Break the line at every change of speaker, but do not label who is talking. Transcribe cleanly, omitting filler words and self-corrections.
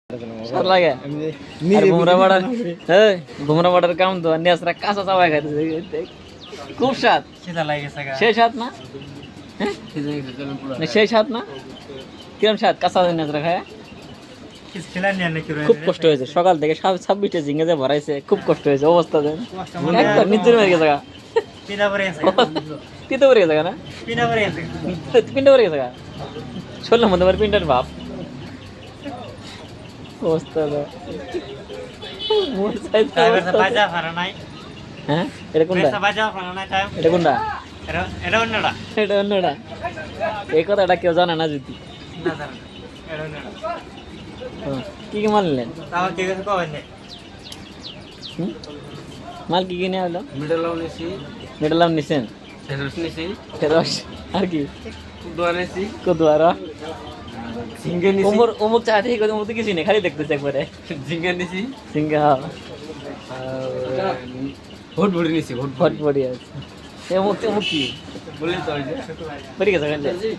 স্বাদ লাগে আর ভুমরা বাটার কাম তো নেসরা কাঁচা চাবাই খাইতেছে খুব স্বাদ সেই স্বাদ না হ্যাঁ সেই স্বাদ না কিরম স্বাদ কাঁচা নেসরা খায় খুব কষ্ট হয়েছে সকাল থেকে 26টা ঝিঙে যে ভরাইছে খুব কষ্ট হয়েছে অবস্থা দেন একবার নিচে মেরে গেছে তিতে পড়ে গেছে না পিন্ডা পড়ে গেছে শোনলাম মধ্যে আমার পিন্ডার ভাব অবস্থা হ্যাঁ এটা কোনটা এটা কোনটা এটা অন্যটা এই কথাটা কেউ জানে না যদি কি কি মাল নিলেন মাল কি কি নেওয়া হলো মিডলাম নিছেন আর কি কদুয়ারা অমুক চা থেকে অমুক তো কিছু নেই খালি দেখতেছে একবারে ঝিঙ্গা নিছি ঝিঙ্গা ভটভটি নিছি ভটভটি আছে অমুক কি বলে তো গেছে